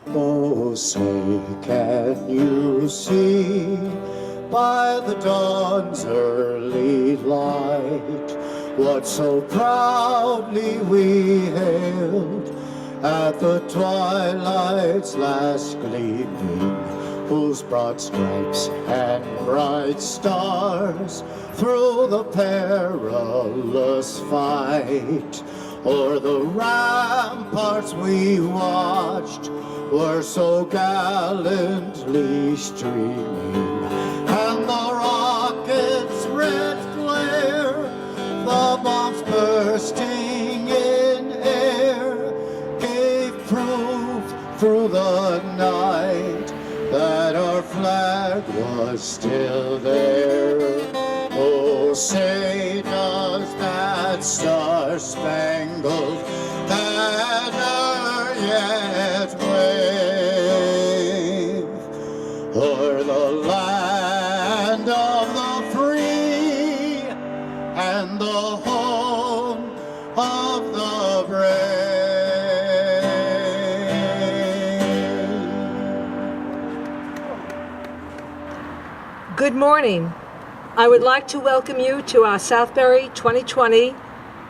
Oh, say, can you see by the dawn's early light what so proudly we hailed at the twilight's last gleaming, whose broad stripes and bright stars through the perilous fight o'er the ramparts we watched were so gallantly streaming, and the rocket's red glare, the bombs bursting in air, gave proof through the night that our flag was still there. Oh, say does that star-spangled banner yet wave o'er the land of the free and the home of the brave? Good morning. I would like to welcome you to our Southbury 2020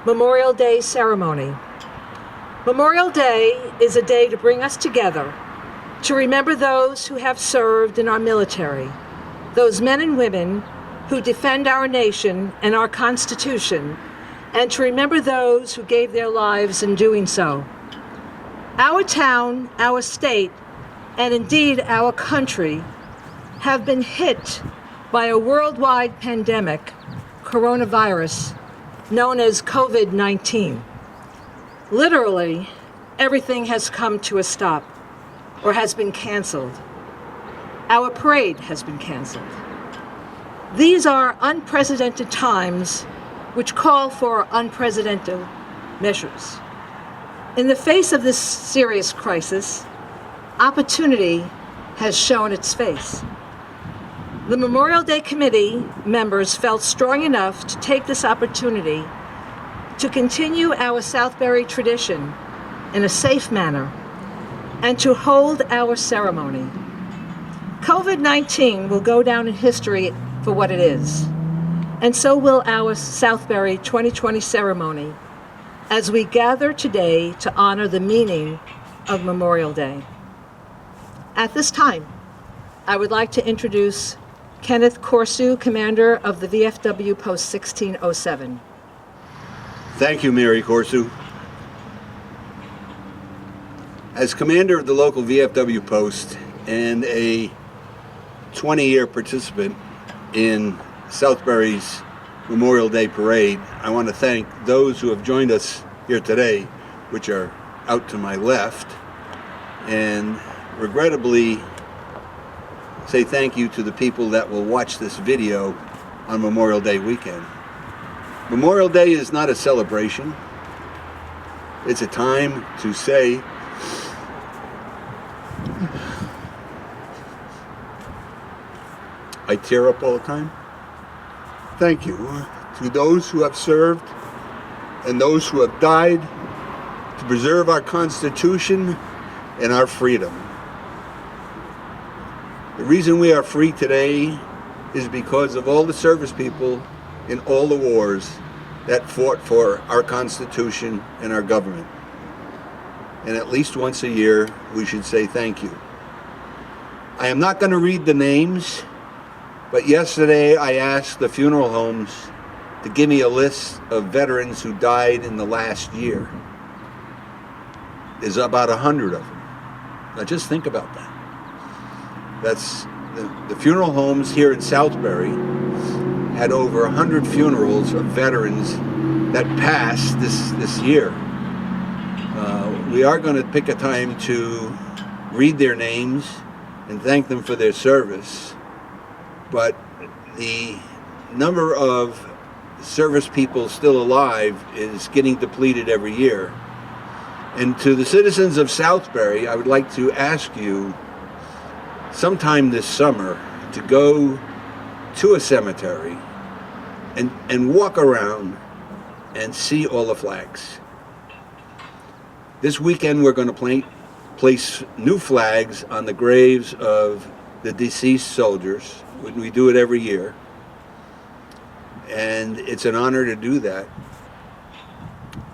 Memorial Day ceremony. Memorial Day is a day to bring us together, to remember those who have served in our military, those men and women who defend our nation and our Constitution, and to remember those who gave their lives in doing so. Our town, our state, and indeed our country have been hit by a worldwide pandemic, coronavirus, known as COVID-19. Literally, everything has come to a stop or has been canceled. Our parade has been canceled. These are unprecedented times which call for unprecedented measures. In the face of this serious crisis, opportunity has shown its face. The Memorial Day Committee members felt strong enough to take this opportunity to continue our Southbury tradition in a safe manner and to hold our ceremony. COVID-19 will go down in history for what it is, and so will our Southbury 2020 ceremony as we gather today to honor the meaning of Memorial Day. At this time, I would like to introduce Kenneth Corsu, commander of the VFW Post 1607. Thank you, Mary Corsu. As commander of the local VFW post and a 20-year participant in Southbury's Memorial Day Parade, I want to thank those who have joined us here today, which are out to my left, and regrettably say thank you to the people that will watch this video on Memorial Day weekend. Memorial Day is not a celebration. It's a time to say, I tear up all the time. Thank you to those who have served and those who have died to preserve our Constitution and our freedom. The reason we are free today is because of all the service people in all the wars that fought for our Constitution and our government. And at least once a year, we should say thank you. I am not going to read the names, but yesterday I asked the funeral homes to give me a list of veterans who died in the last year. There's about 100 of them. Now just think about that. That's the funeral homes here in Southbury had over 100 funerals of veterans that passed this year. We are going to pick a time to read their names and thank them for their service, but the number of service people still alive is getting depleted every year. And to the citizens of Southbury, I would like to ask you sometime this summer to go to a cemetery and walk around and see all the flags. This weekend we're going to place new flags on the graves of the deceased soldiers. We do it every year, and it's an honor to do that.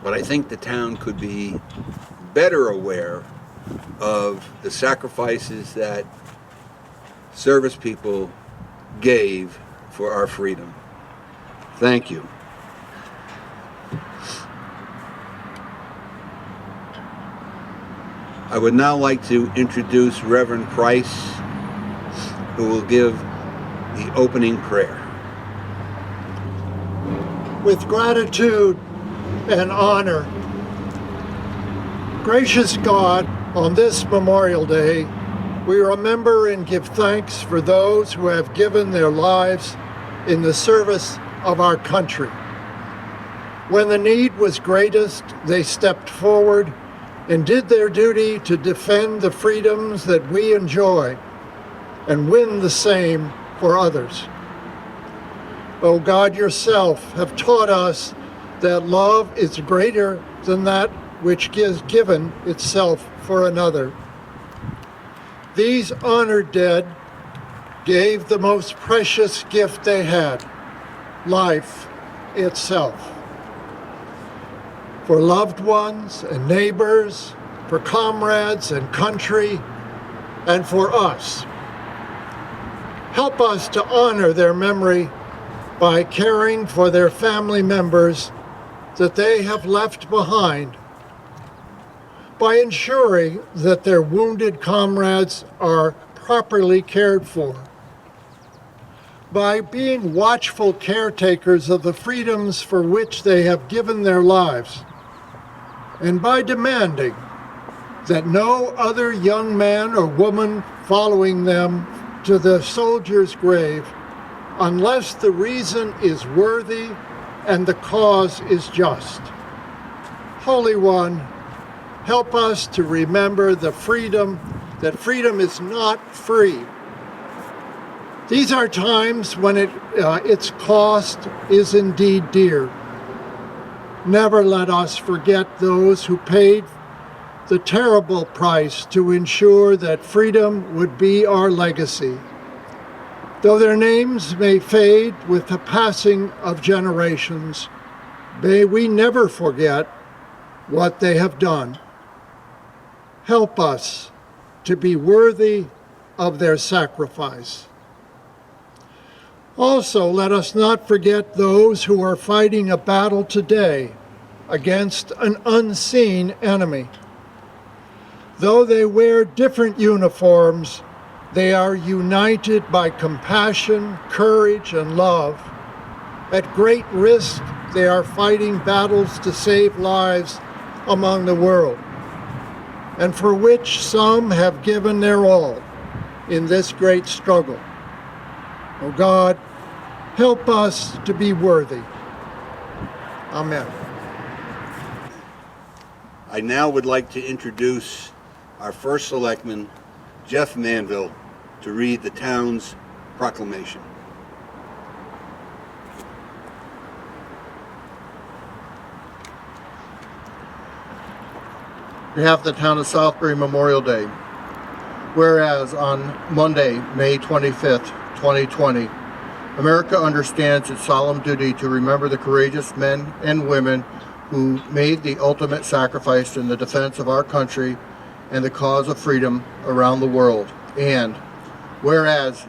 But I think the town could be better aware of the sacrifices that service people gave for our freedom. Thank you. I would now like to introduce Reverend Price, who will give the opening prayer. With gratitude and honor, gracious God, on this Memorial Day, we remember and give thanks for those who have given their lives in the service of our country. When the need was greatest, they stepped forward and did their duty to defend the freedoms that we enjoy and win the same for others. O God, yourself have taught us that love is greater than that which is given itself for another. These honored dead gave the most precious gift they had, life itself. For loved ones and neighbors, for comrades and country, and for us. Help us to honor their memory by caring for their family members that they have left behind, by ensuring that their wounded comrades are properly cared for, by being watchful caretakers of the freedoms for which they have given their lives, and by demanding that no other young man or woman following them to the soldier's grave, unless the reason is worthy and the cause is just. Holy One, help us to remember that freedom is not free. These are times when its cost is indeed dear. Never let us forget those who paid the terrible price to ensure that freedom would be our legacy. Though their names may fade with the passing of generations, may we never forget what they have done. Help us to be worthy of their sacrifice. Also, let us not forget those who are fighting a battle today against an unseen enemy. Though they wear different uniforms, they are united by compassion, courage, and love. At great risk, they are fighting battles to save lives among the world, and for which some have given their all in this great struggle. Oh God, help us to be worthy. Amen. I now would like to introduce our first selectman, Jeff Manville, to read the town's proclamation. On behalf of the town of Southbury, Memorial Day. Whereas on Monday, May 25th, 2020, America understands its solemn duty to remember the courageous men and women who made the ultimate sacrifice in the defense of our country and the cause of freedom around the world. And whereas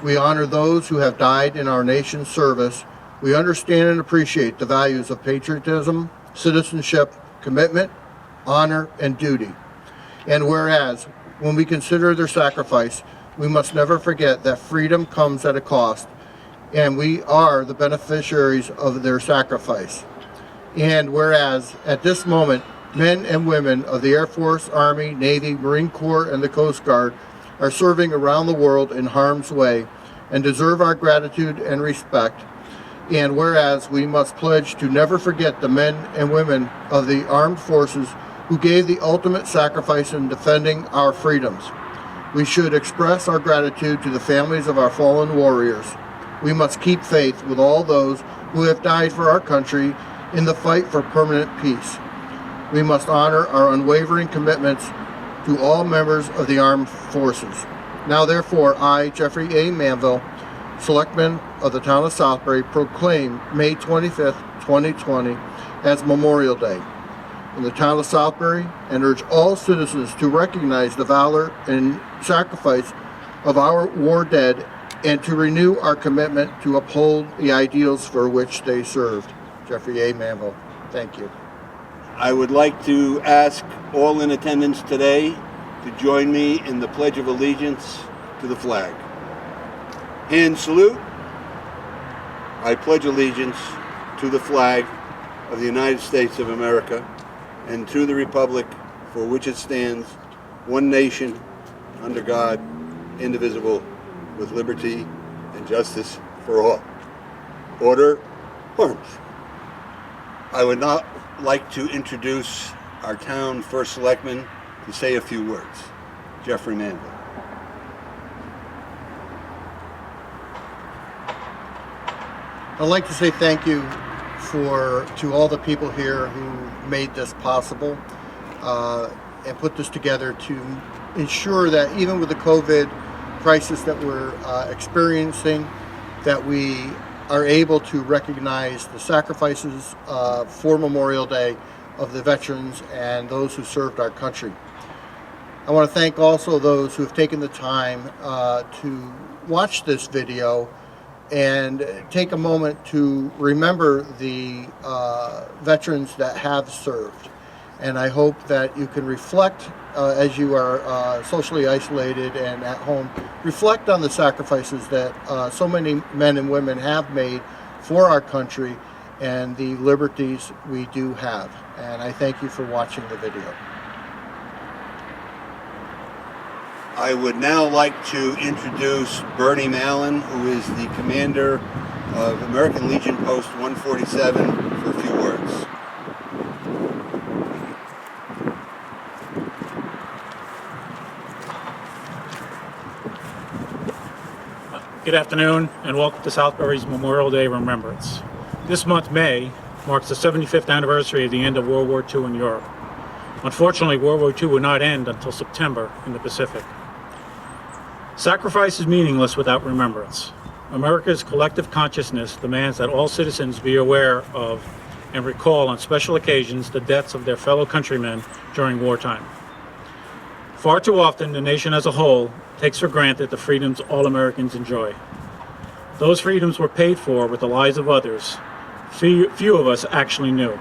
we honor those who have died in our nation's service, we understand and appreciate the values of patriotism, citizenship, commitment, honor, and duty. And whereas when we consider their sacrifice, we must never forget that freedom comes at a cost, and we are the beneficiaries of their sacrifice. And whereas at this moment, men and women of the Air Force, Army, Navy, Marine Corps, and the Coast Guard are serving around the world in harm's way and deserve our gratitude and respect. And whereas we must pledge to never forget the men and women of the armed forces who gave the ultimate sacrifice in defending our freedoms. We should express our gratitude to the families of our fallen warriors. We must keep faith with all those who have died for our country in the fight for permanent peace. We must honor our unwavering commitments to all members of the armed forces. Now therefore, I, Jeffrey A. Manville, Selectman of the town of Southbury, proclaim May 25th, 2020 as Memorial Day in the town of Southbury, and urge all citizens to recognize the valor and sacrifice of our war dead and to renew our commitment to uphold the ideals for which they served. Jeffrey A. Manville. Thank you. I would like to ask all in attendance today to join me in the Pledge of Allegiance to the flag. Hand salute. I pledge allegiance to the flag of the United States of America and to the republic for which it stands, one nation, under God, indivisible, with liberty and justice for all. Order, arms. I would now like to introduce our town first selectman to say a few words. Jeffrey Manville. I'd like to say thank you to all the people here who made this possible and put this together to ensure that even with the COVID crisis that we're experiencing, that we are able to recognize the sacrifices for Memorial Day of the veterans and those who served our country. I want to thank also those who have taken the time to watch this video and take a moment to remember the veterans that have served. And I hope that you can reflect as you are socially isolated and at home, reflect on the sacrifices that so many men and women have made for our country and the liberties we do have. And I thank you for watching the video. I would now like to introduce Bernie Mallon, who is the commander of American Legion Post 147, for a few words. Good afternoon and welcome to Southbury's Memorial Day Remembrance. This month, May, marks the 75th anniversary of the end of World War II in Europe. Unfortunately, World War II would not end until September in the Pacific. Sacrifice is meaningless without remembrance. America's collective consciousness demands that all citizens be aware of and recall on special occasions the deaths of their fellow countrymen during wartime. Far too often, the nation as a whole takes for granted the freedoms all Americans enjoy. Those freedoms were paid for with the lives of others few of us actually knew.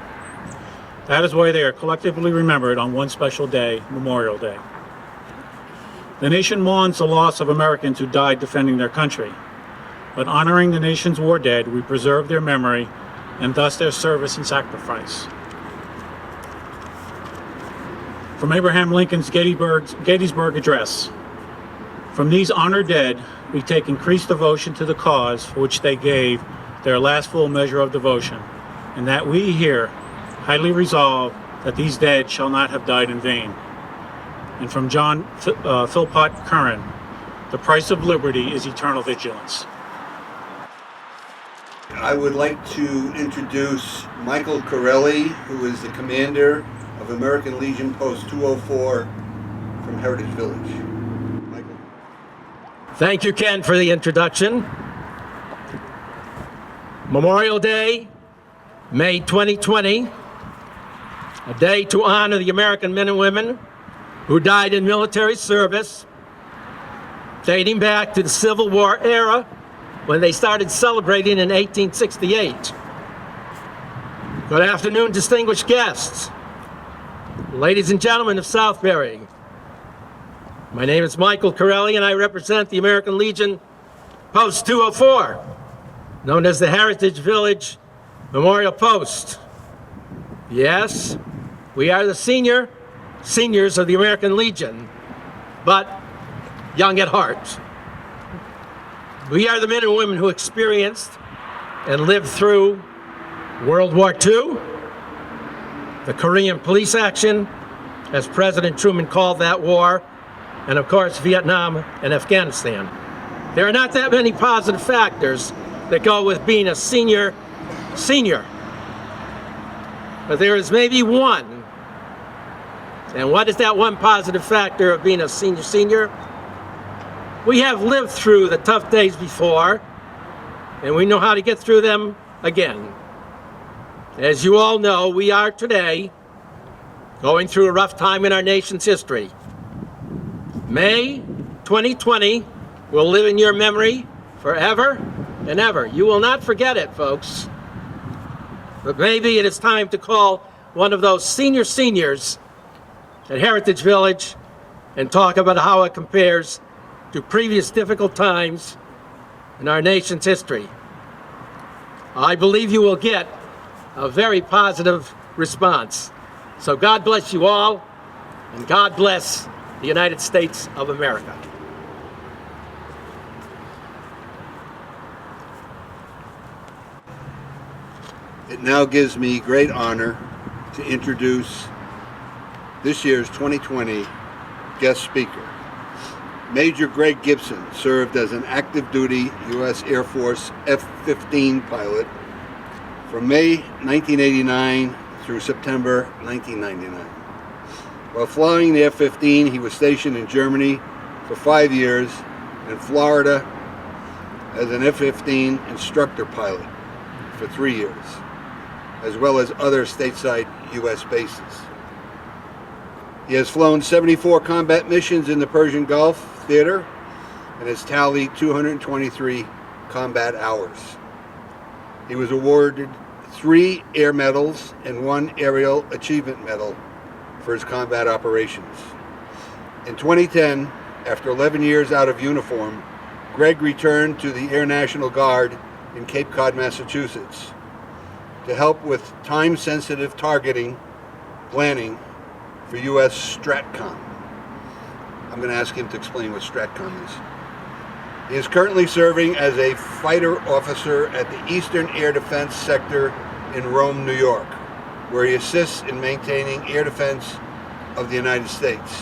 That is why they are collectively remembered on one special day, Memorial Day. The nation mourns the loss of Americans who died defending their country, but honoring the nation's war dead, we preserve their memory and thus their service and sacrifice. From Abraham Lincoln's Gettysburg Address, from these honored dead, we take increased devotion to the cause for which they gave their last full measure of devotion, and that we here highly resolve that these dead shall not have died in vain. And from John Philpott Curran, the price of liberty is eternal vigilance. I would like to introduce Michael Corelli, who is the commander of American Legion Post 204 from Heritage Village. Michael. Thank you, Ken, for the introduction. Memorial Day, May 2020, a day to honor the American men and women who died in military service, dating back to the Civil War era when they started celebrating in 1868. Good afternoon, distinguished guests, ladies and gentlemen of Southbury. My name is Michael Corelli and I represent the American Legion Post 204, known as the Heritage Village Memorial Post. Yes, we are the seniors of the American Legion, but young at heart. We are the men and women who experienced and lived through World War II, the Korean police action, as President Truman called that war, and of course Vietnam and Afghanistan. There are not that many positive factors that go with being a senior, but there is maybe one And what is that one positive factor of being a senior? We have lived through the tough days before, and we know how to get through them again. As you all know, we are today going through a rough time in our nation's history. May 2020 will live in your memory forever and ever. You will not forget it, folks. But maybe it is time to call one of those seniors at Heritage Village and talk about how it compares to previous difficult times in our nation's history. I believe you will get a very positive response. So God bless you all, and God bless the United States of America. It now gives me great honor to introduce this year's 2020 guest speaker. Major Greg Gibson served as an active duty U.S. Air Force F-15 pilot from May 1989 through September 1999. While flying the F-15, he was stationed in Germany for 5 years and Florida as an F-15 instructor pilot for 3 years, as well as other stateside U.S. bases. He has flown 74 combat missions in the Persian Gulf theater and has tallied 223 combat hours. He was awarded 3 Air Medals and 1 Aerial Achievement Medal for his combat operations. In 2010, after 11 years out of uniform, Greg returned to the Air National Guard in Cape Cod, Massachusetts, to help with time-sensitive targeting planning for U.S. STRATCOM. I'm going to ask him to explain what STRATCOM is. He is currently serving as a fighter officer at the Eastern Air Defense Sector in Rome, New York, where he assists in maintaining air defense of the United States.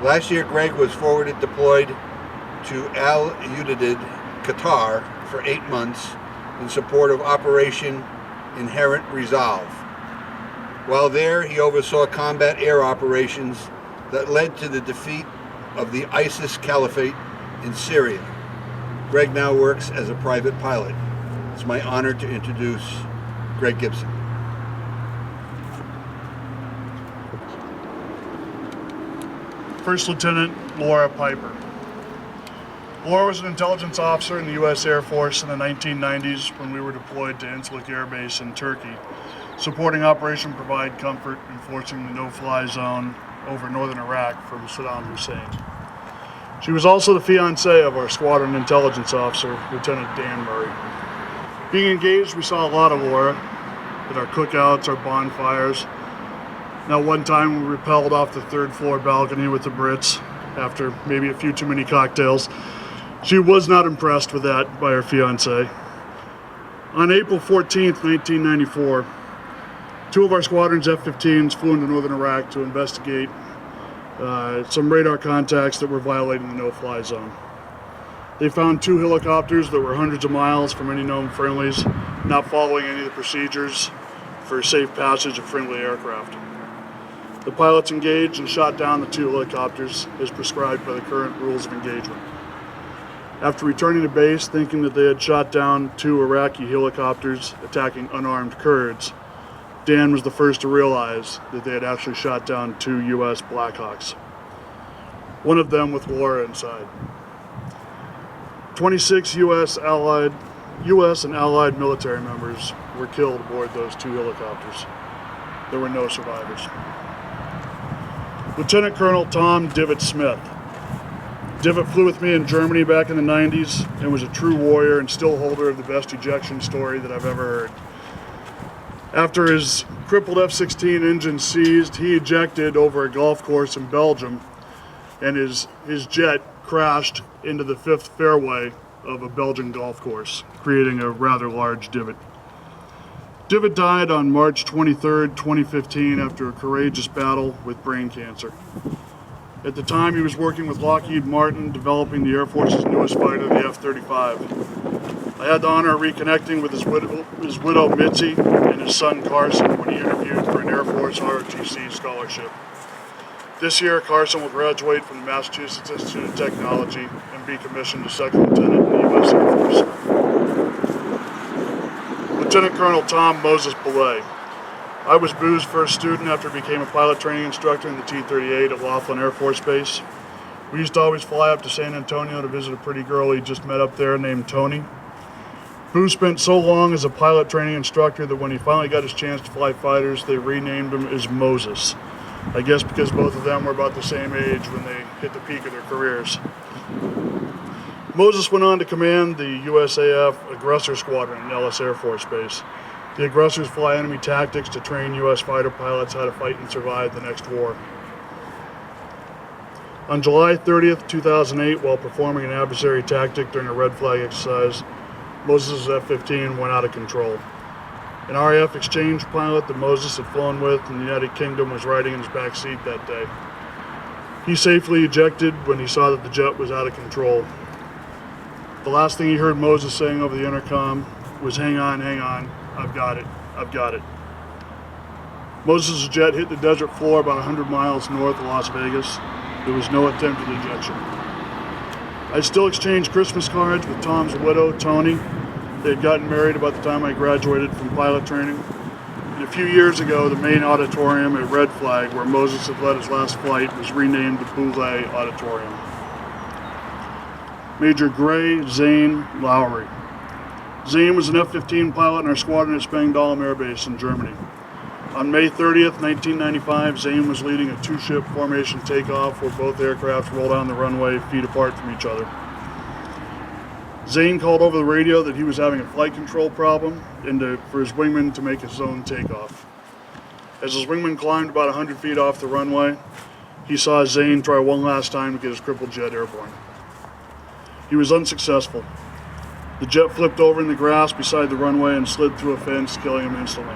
Last year, Greg was forwarded deployed to Al Udeid, Qatar, for 8 months in support of Operation Inherent Resolve. While there, he oversaw combat air operations that led to the defeat of the ISIS Caliphate in Syria. Greg now works as a private pilot. It's my honor to introduce Greg Gibson. First Lieutenant Laura Piper. Laura was an intelligence officer in the U.S. Air Force in the 1990s when we were deployed to Incirlik Air Base in Turkey, supporting Operation Provide Comfort, enforcing the no-fly zone over northern Iraq from Saddam Hussein. She was also the fiancée of our squadron intelligence officer, Lieutenant Dan Murray. Being engaged, we saw a lot of Laura at our cookouts, our bonfires. Now, one time we rappelled off the 3rd floor balcony with the Brits after maybe a few too many cocktails. She was not impressed with that by her fiancé. On April 14th, 1994, 2 of our squadron's F-15s flew into northern Iraq to investigate some radar contacts that were violating the no-fly zone. They found 2 helicopters that were hundreds of miles from any known friendlies, not following any of the procedures for safe passage of friendly aircraft. The pilots engaged and shot down the 2 helicopters as prescribed by the current rules of engagement. After returning to base, thinking that they had shot down 2 Iraqi helicopters attacking unarmed Kurds, Dan was the first to realize that they had actually shot down 2 U.S. Blackhawks, one of them with Laura inside. 26 U.S. and Allied military members were killed aboard those 2 helicopters. There were no survivors. Lieutenant Colonel Tom Divot Smith. Divot flew with me in Germany back in the 90s and was a true warrior and still holder of the best ejection story that I've ever heard. After his crippled F-16 engine seized, he ejected over a golf course in Belgium, and his jet crashed into the 5th fairway of a Belgian golf course, creating a rather large divot. Divot died on March 23, 2015, after a courageous battle with brain cancer. At the time, he was working with Lockheed Martin, developing the Air Force's newest fighter, the F-35. I had the honor of reconnecting with his widow Mitzi and his son Carson when he interviewed for an Air Force ROTC scholarship. This year, Carson will graduate from the Massachusetts Institute of Technology and be commissioned as second lieutenant in the U.S. Air Force. Lieutenant Colonel Tom Moses Belay. I was Boo's first student after he became a pilot training instructor in the T-38 at Laughlin Air Force Base. We used to always fly up to San Antonio to visit a pretty girl he just met up there named Tony. Boo spent so long as a pilot training instructor that when he finally got his chance to fly fighters, they renamed him as Moses. I guess because both of them were about the same age when they hit the peak of their careers. Moses went on to command the USAF Aggressor Squadron at Nellis Air Force Base. The aggressors fly enemy tactics to train U.S. fighter pilots how to fight and survive the next war. On July 30th, 2008, while performing an adversary tactic during a red flag exercise, Moses' F-15 went out of control. An RAF exchange pilot that Moses had flown with in the United Kingdom was riding in his back seat that day. He safely ejected when he saw that the jet was out of control. The last thing he heard Moses saying over the intercom was, hang on, I've got it, I've got it." Moses' jet hit the desert floor about 100 miles north of Las Vegas. There was no attempted ejection. I still exchange Christmas cards with Tom's widow, Tony. They had gotten married about the time I graduated from pilot training. And a few years ago, the main auditorium at Red Flag, where Moses had led his last flight, was renamed the Boulay Auditorium. Major Greg Zane Lowry. Zane was an F-15 pilot in our squadron at Spangdahlem Air Base in Germany. On May 30th, 1995, Zane was leading a two-ship formation takeoff where both aircraft rolled on the runway feet apart from each other. Zane called over the radio that he was having a flight control problem and for his wingman to make his own takeoff. As his wingman climbed about 100 feet off the runway, he saw Zane try one last time to get his crippled jet airborne. He was unsuccessful. The jet flipped over in the grass beside the runway and slid through a fence, killing him instantly.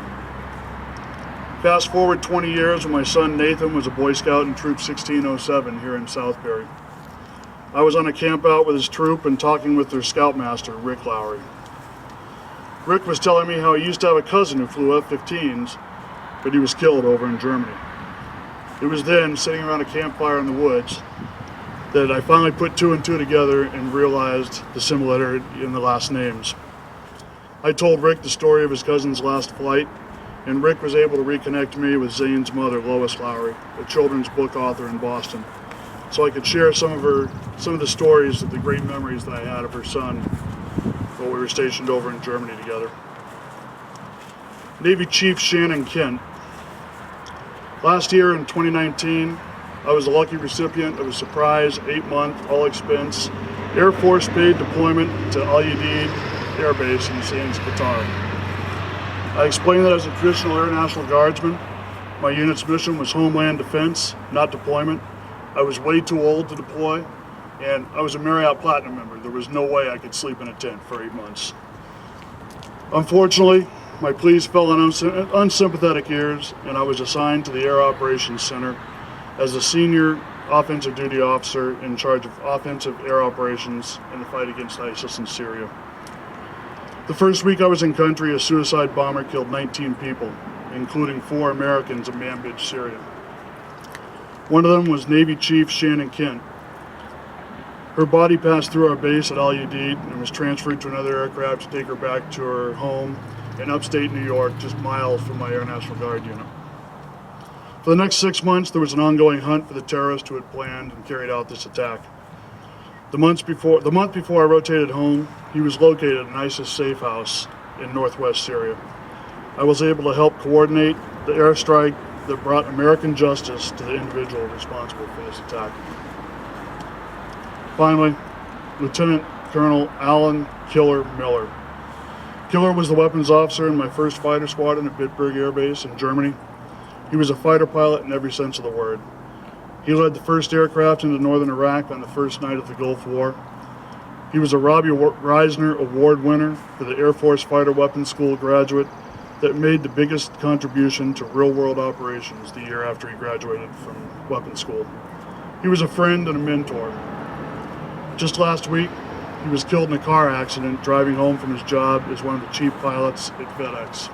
Fast forward 20 years when my son Nathan was a Boy Scout in Troop 1607 here in Southbury. I was on a camp out with his troop and talking with their scoutmaster, Rick Lowry. Rick was telling me how he used to have a cousin who flew F-15s, but he was killed over in Germany. It was then, sitting around a campfire in the woods, that I finally put two and two together and realized the similarity in the last names. I told Rick the story of his cousin's last flight, and Rick was able to reconnect me with Zane's mother, Lois Lowry, a children's book author in Boston, so I could share some of the stories of the great memories that I had of her son while we were stationed over in Germany together. Navy Chief Shannon Kent. Last year in 2019, I was a lucky recipient of a surprise 8-month, all-expense, Air Force paid deployment to Al Udeid Air Base in Sands, Qatar. I explained that as a traditional Air National Guardsman, my unit's mission was homeland defense, not deployment. I was way too old to deploy, and I was a Marriott Platinum member. There was no way I could sleep in a tent for 8 months. Unfortunately, my pleas fell on unsympathetic ears, and I was assigned to the Air Operations Center as a senior offensive duty officer in charge of offensive air operations in the fight against ISIS in Syria. The first week I was in country, a suicide bomber killed 19 people, including 4 Americans in Manbij, Syria. One of them was Navy Chief Shannon Kent. Her body passed through our base at Al Udeid and was transferred to another aircraft to take her back to her home in upstate New York, just miles from my Air National Guard unit. For the next 6 months, there was an ongoing hunt for the terrorist who had planned and carried out this attack. The month before I rotated home, he was located in an ISIS safe house in northwest Syria. I was able to help coordinate the airstrike that brought American justice to the individual responsible for this attack. Finally, Lieutenant Colonel Alan Killer Miller. Killer was the weapons officer in my first fighter squadron at Bitburg Air Base in Germany. He was a fighter pilot in every sense of the word. He led the first aircraft into northern Iraq on the first night of the Gulf War. He was a Robbie Reisner Award winner for the Air Force Fighter Weapons School graduate that made the biggest contribution to real-world operations the year after he graduated from weapons school. He was a friend and a mentor. Just last week, he was killed in a car accident driving home from his job as one of the chief pilots at FedEx.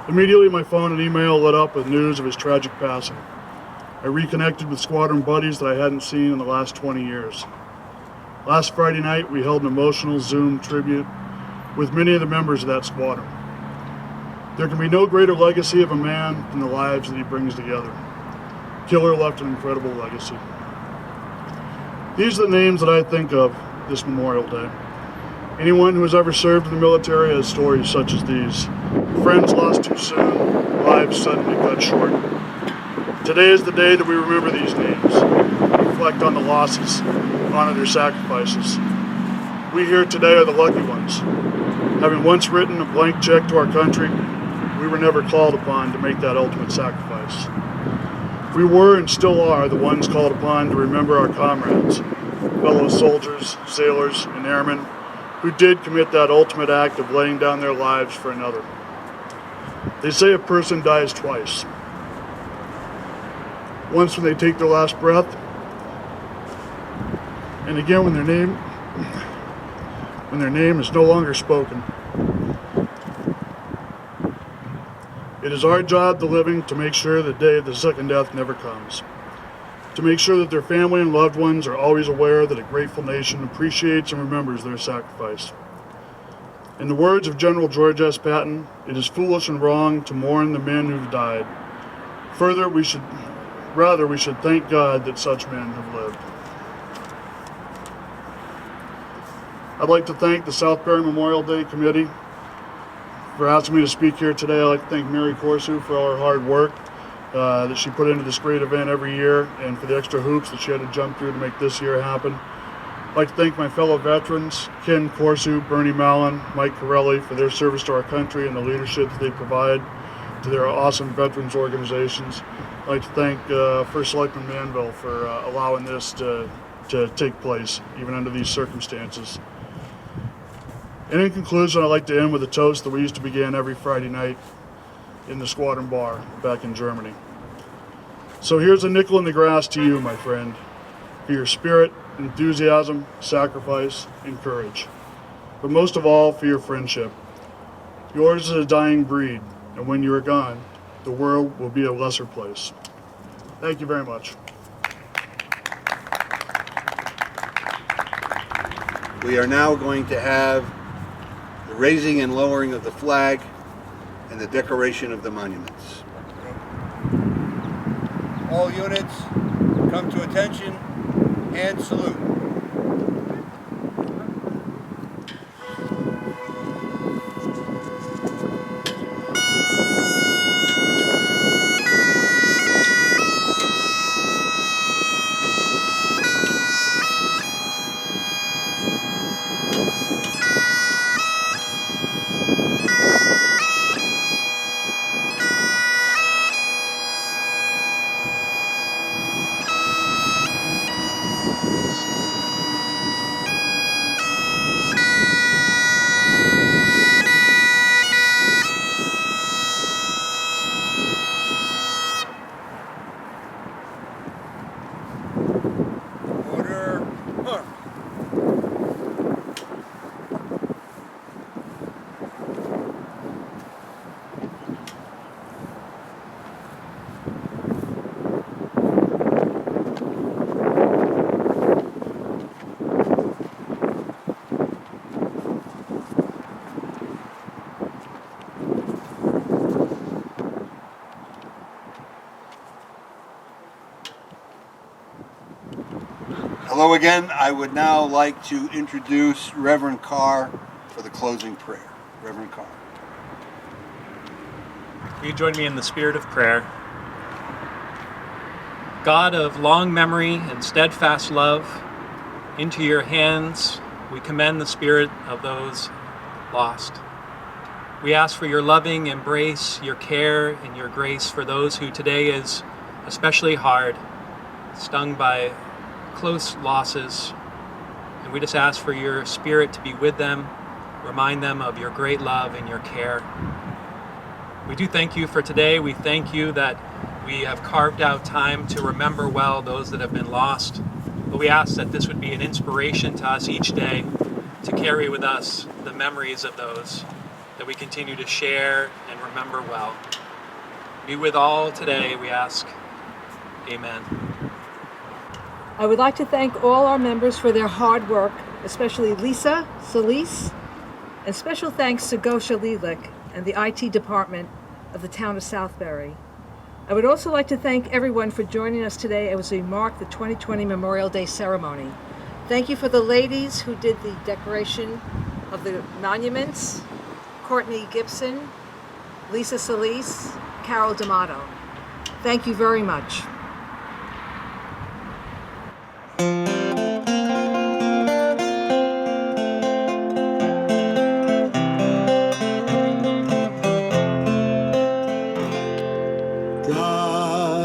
Immediately, my phone and email lit up with news of his tragic passing. I reconnected with squadron buddies that I hadn't seen in the last 20 years. Last Friday night, we held an emotional Zoom tribute with many of the members of that squadron. There can be no greater legacy of a man than the lives that he brings together. Killer left an incredible legacy. These are the names that I think of this Memorial Day. Anyone who has ever served in the military has stories such as these. Friends lost too soon, lives suddenly cut short. Today is the day that we remember these names, reflect on the losses, honor their sacrifices. We here today are the lucky ones. Having once written a blank check to our country, we were never called upon to make that ultimate sacrifice. We were and still are the ones called upon to remember our comrades, fellow soldiers, sailors, and airmen who did commit that ultimate act of laying down their lives for another. They say a person dies twice. Once when they take their last breath, and again when their name is no longer spoken. It is our job, the living, to make sure the day of the second death never comes. To make sure that their family and loved ones are always aware that a grateful nation appreciates and remembers their sacrifice. In the words of General George S. Patton, it is foolish and wrong to mourn the men who've died. Further, we should thank God that such men have lived. I'd like to thank the Southbury Memorial Day Committee for asking me to speak here today. I'd like to thank Mary Corsu for all her hard work that she put into this great event every year, and for the extra hoops that she had to jump through to make this year happen. I'd like to thank my fellow veterans, Ken Corsu, Bernie Mallon, Mike Corelli, for their service to our country and the leadership that they provide to their awesome veterans organizations. I'd like to thank First Selectman Manville for allowing this to take place, even under these circumstances. And in conclusion, I'd like to end with a toast that we used to begin every Friday night in the squadron bar back in Germany. So here's a nickel in the grass to you, my friend, for your spirit, enthusiasm, sacrifice, and courage. But most of all, for your friendship. Yours is a dying breed, and when you are gone, the world will be a lesser place. Thank you very much. We are now going to have the raising and lowering of the flag and the decoration of the monuments. All units, come to attention and salute. Order, mark. Hello again. I would now like to introduce Reverend Carr for the closing prayer. Reverend Carr. Will you join me in the spirit of prayer? God of long memory and steadfast love, into your hands we commend the spirit of those lost. We ask for your loving embrace, your care, and your grace for those who today is especially hard, stung by close losses. And we just ask for your spirit to be with them, remind them of your great love and your care. We do thank you for today. We thank you that we have carved out time to remember well those that have been lost. But we ask that this would be an inspiration to us each day to carry with us the memories of those that we continue to share and remember well. Be with all today, we ask. Amen. I would like to thank all our members for their hard work, especially Lisa Solis, and special thanks to Gosha Lilik and the IT department of the town of Southbury. I would also like to thank everyone for joining us today as we mark the 2020 Memorial Day ceremony. Thank you for the ladies who did the decoration of the monuments, Courtney Gibson, Lisa Solis, Carol D'Amato. Thank you very much.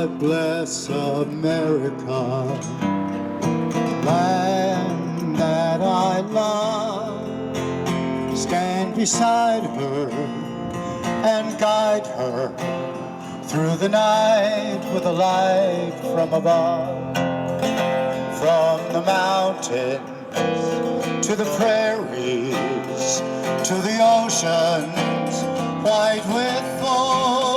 God bless America, land that I love. Stand beside her and guide her through the night with a light from above. From the mountains to the prairies to the oceans white with foam.